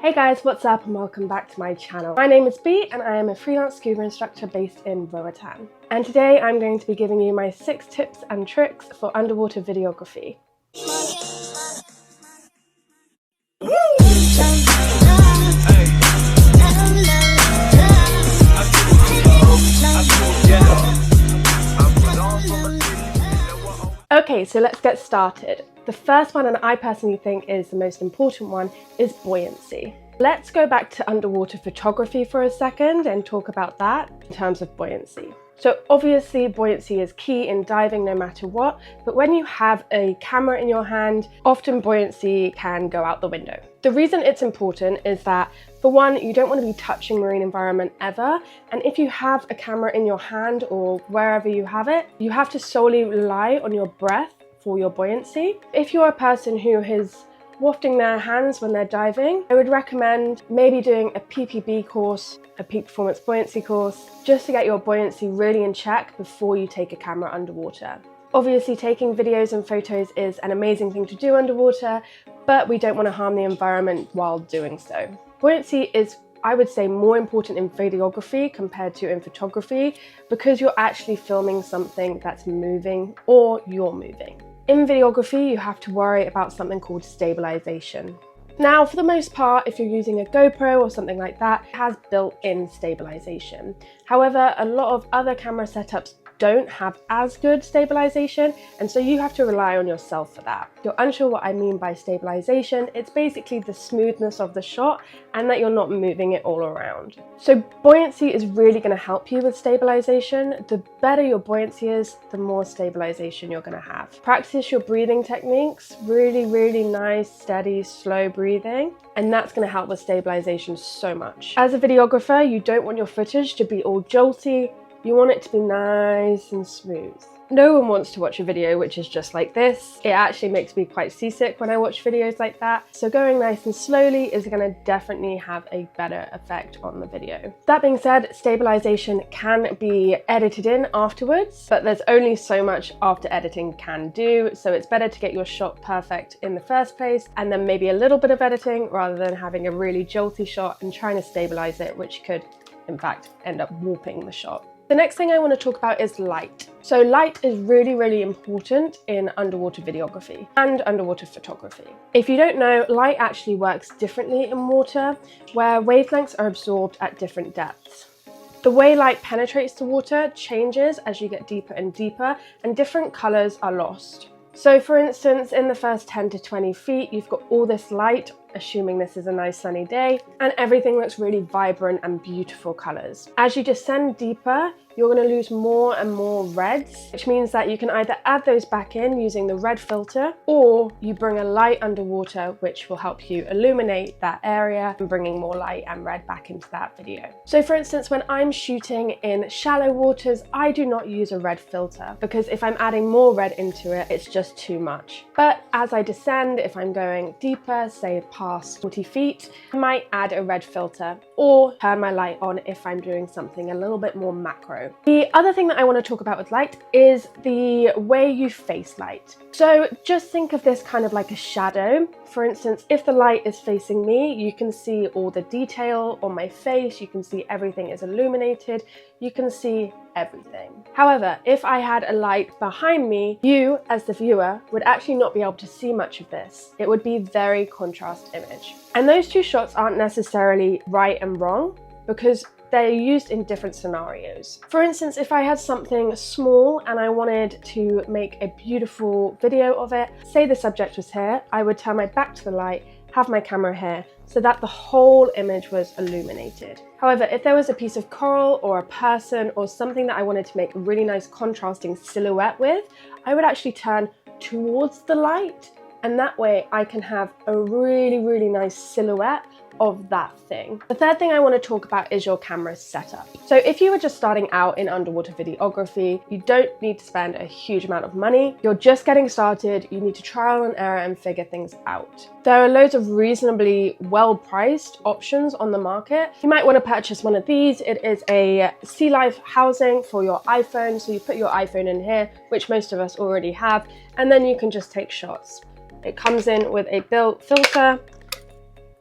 Hey guys, what's up and welcome back to my channel. My name is Bea and I am a freelance scuba instructor based in Roatan. And today I'm going to be giving you my 6 tips and tricks for underwater videography. Okay, so let's get started. The first one, and I personally think is the most important one, is buoyancy. Let's go back to underwater photography for a second and talk about that in terms of buoyancy. So obviously buoyancy is key in diving no matter what, but when you have a camera in your hand, often buoyancy can go out the window. The reason it's important is that, for one, you don't want to be touching marine environment ever, and if you have a camera in your hand or wherever you have it, you have to solely rely on your breath for your buoyancy. If you're a person who is wafting their hands when they're diving, I would recommend maybe doing a PPB course, a peak performance buoyancy course, just to get your buoyancy really in check before you take a camera underwater. Obviously, taking videos and photos is an amazing thing to do underwater, but we don't want to harm the environment while doing so. Buoyancy is, I would say, more important in videography compared to in photography because you're actually filming something that's moving or you're moving. In videography, you have to worry about something called stabilization. Now, for the most part, if you're using a GoPro or something like that, it has built-in stabilization. However, a lot of other camera setups don't have as good stabilization, and so you have to rely on yourself for that. If you're unsure what I mean by stabilization, it's basically the smoothness of the shot and that you're not moving it all around. So buoyancy is really going to help you with stabilization. The better your buoyancy is, the more stabilization you're going to have. Practice your breathing techniques, really nice, steady, slow breathing, and that's going to help with stabilization so much. As a videographer, you don't want your footage to be all jolty. You want it to be nice and smooth. No one wants to watch a video which is just like this. It actually makes me quite seasick when I watch videos like that. So going nice and slowly is going to definitely have a better effect on the video. That being said, stabilization can be edited in afterwards, but there's only so much after editing can do. So it's better to get your shot perfect in the first place and then maybe a little bit of editing rather than having a really jolty shot and trying to stabilize it, which could in fact end up warping the shot. The next thing I want to talk about is light. So light is really important in underwater videography and underwater photography. If you don't know, light actually works differently in water, where wavelengths are absorbed at different depths. The way light penetrates the water changes as you get deeper and deeper, and different colors are lost. So for instance, in the first 10 to 20 feet, you've got all this light, assuming this is a nice sunny day, and everything looks really vibrant and beautiful colors. As you descend deeper, you're going to lose more and more reds, which means that you can either add those back in using the red filter, or you bring a light underwater, which will help you illuminate that area and bringing more light and red back into that video. So for instance, when I'm shooting in shallow waters, I do not use a red filter because if I'm adding more red into it, it's just too much. But as I descend, if I'm going deeper, say past 40 feet, I might add a red filter or turn my light on if I'm doing something a little bit more macro. The other thing that I want to talk about with light is the way you face light. So just think of this kind of like a shadow. For instance, if the light is facing me, you can see all the detail on my face, you can see everything is illuminated, you can see everything. However, if I had a light behind me, you as the viewer would actually not be able to see much of this. It would be very contrast image. And those two shots aren't necessarily right and wrong because they're used in different scenarios. For instance, if I had something small and I wanted to make a beautiful video of it, say the subject was here, I would turn my back to the light, have my camera here, so that the whole image was illuminated. However, if there was a piece of coral or a person or something that I wanted to make a really nice contrasting silhouette with, I would actually turn towards the light, and that way I can have a really nice silhouette of that thing. The third thing I want to talk about is your camera setup. So if you were just starting out in underwater videography, you don't need to spend a huge amount of money. You're just getting started. You need to trial and error and figure things out. There are loads of reasonably well-priced options on the market. You might want to purchase one of these. It is a sea life housing for your iPhone. So you put your iPhone in here, which most of us already have, and then you can just take shots. It comes in with a built filter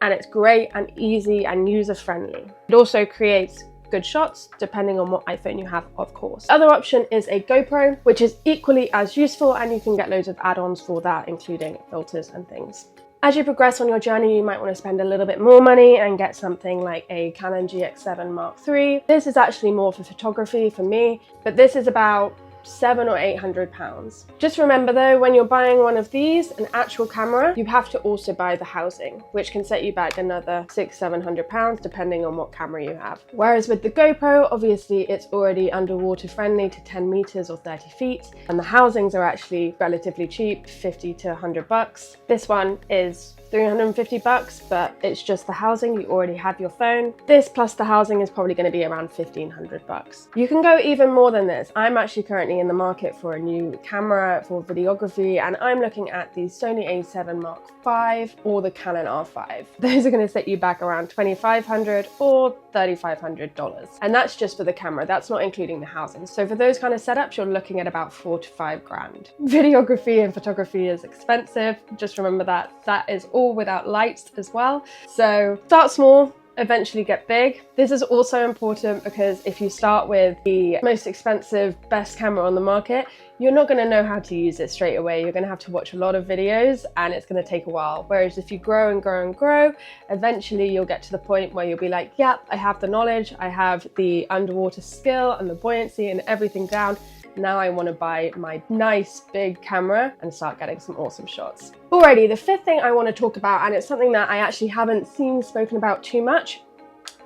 and it's great and easy and user-friendly. It also creates good shots depending on what iPhone you have, of course. The other option is a GoPro, which is equally as useful, and you can get loads of add-ons for that, including filters and things. As you progress on your journey, you might want to spend a little bit more money and get something like a Canon GX7 Mark III. This is actually more for photography for me, but this is about £700 or £800. Just remember though, when you're buying one of these, an actual camera, you have to also buy the housing, which can set you back another £600–700 depending on what camera you have. Whereas with the GoPro, obviously it's already underwater friendly to 10 meters or 30 feet, and the housings are actually relatively cheap, 50 to 100 bucks. This one is 350 bucks, but it's just the housing. You already have your phone. This plus the housing is probably going to be around 1,500 bucks. You can go even more than this. I'm actually currently in the market for a new camera for videography, and I'm looking at the Sony a7 Mark V or the Canon R5. Those are going to set you back around $2,500 or $3,500. And that's just for the camera. That's not including the housing. So for those kind of setups, you're looking at about 4 to 5 grand. Videography and photography is expensive. Just remember that. That is all without lights as well. So start small, eventually get big. This is also important because if you start with the most expensive, best camera on the market, you're not going to know how to use it straight away. You're going to have to watch a lot of videos and it's going to take a while. Whereas if you grow and grow and grow, eventually you'll get to the point where you'll be like, yeah, I have the knowledge, I have the underwater skill and the buoyancy and everything down. Now I want to buy my nice big camera and start getting some awesome shots. Alrighty, the fifth thing I want to talk about, and it's something that I actually haven't seen spoken about too much,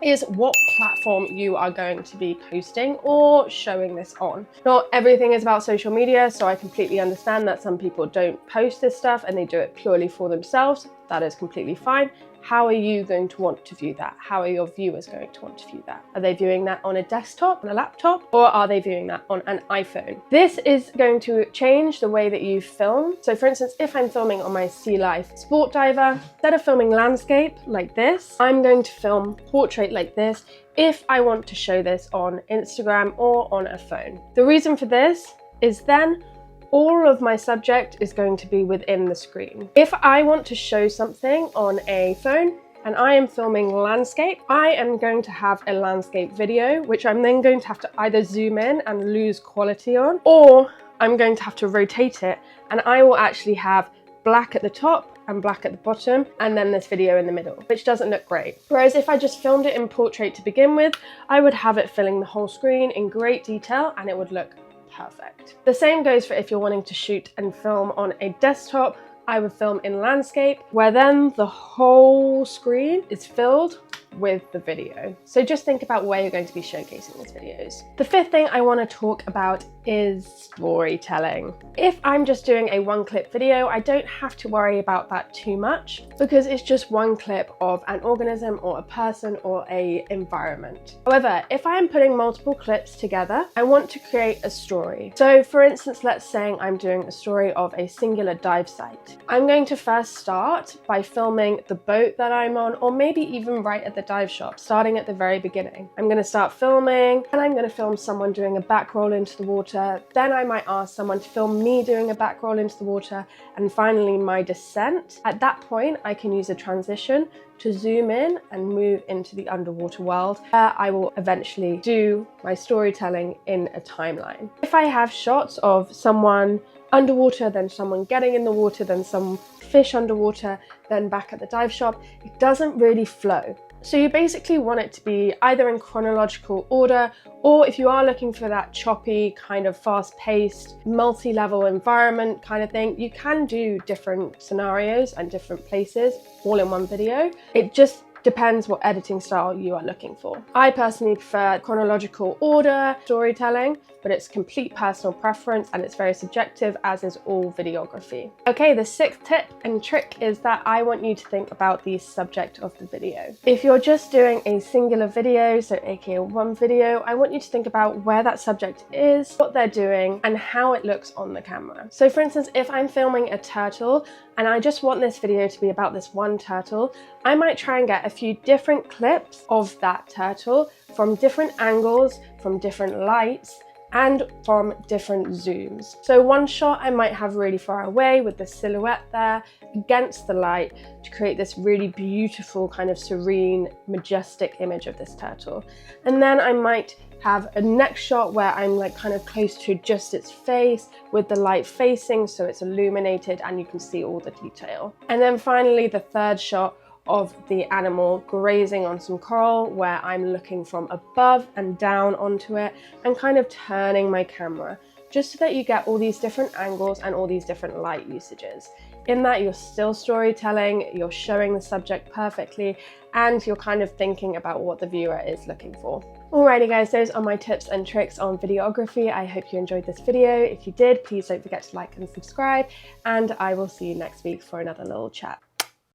is what platform you are going to be posting or showing this on. Not everything is about social media, so I completely understand that some people don't post this stuff and they do it purely for themselves. That is completely fine. How are you going to want to view that? How are your viewers going to want to view that? Are they viewing that on a desktop, on a laptop, or are they viewing that on an iPhone? This is going to change the way that you film. So for instance, if I'm filming on my Sea Life Sport Diver, instead of filming landscape like this, I'm going to film portrait like this if I want to show this on Instagram or on a phone. The reason for this is then all of my subject is going to be within the screen. If I want to show something on a phone and I am filming landscape, I am going to have a landscape video, which I'm then going to have to either zoom in and lose quality on, or I'm going to have to rotate it and I will actually have black at the top and black at the bottom, and then this video in the middle, which doesn't look great. Whereas if I just filmed it in portrait to begin with, I would have it filling the whole screen in great detail and it would look perfect. The same goes for if you're wanting to shoot and film on a desktop. I would film in landscape, where then the whole screen is filled with the video. So just think about where you're going to be showcasing these videos. The fifth thing I want to talk about is storytelling. If I'm just doing a one-clip video, I don't have to worry about that too much because it's just one clip of an organism or a person or a environment. However, if I am putting multiple clips together, I want to create a story. So for instance, let's say I'm doing a story of a singular dive site. I'm going to first start by filming the boat that I'm on, or maybe even right at the dive shop, starting at the very beginning. I'm going to start filming and I'm going to film someone doing a back roll into the water. Then I might ask someone to film me doing a back roll into the water, and finally my descent. At that point, I can use a transition to zoom in and move into the underwater world, where I will eventually do my storytelling in a timeline. If I have shots of someone underwater, then someone getting in the water, then some fish underwater, then back at the dive shop, it doesn't really flow. So you basically want it to be either in chronological order, or if you are looking for that choppy, kind of fast-paced, multi-level environment kind of thing, you can do different scenarios and different places all in one video. It just depends what editing style you are looking for. I personally prefer chronological order storytelling, but it's complete personal preference and it's very subjective, as is all videography. Okay, the sixth tip and trick is that I want you to think about the subject of the video. If you're just doing a singular video, so aka one video, I want you to think about where that subject is, what they're doing, and how it looks on the camera. So for instance, if I'm filming a turtle and I just want this video to be about this one turtle, I might try and get a few different clips of that turtle from different angles, from different lights, and from different zooms. So one shot I might have really far away with the silhouette there against the light to create this really beautiful kind of serene, majestic image of this turtle. And then I might have a next shot where I'm like kind of close to just its face with the light facing so it's illuminated and you can see all the detail. And then finally the third shot of the animal grazing on some coral where I'm looking from above and down onto it and kind of turning my camera just so that you get all these different angles and all these different light usages. In that you're still storytelling, you're showing the subject perfectly, and you're kind of thinking about what the viewer is looking for. Alrighty guys, those are my tips and tricks on videography. I hope you enjoyed this video. If you did, please don't forget to like and subscribe, and I will see you next week for another little chat.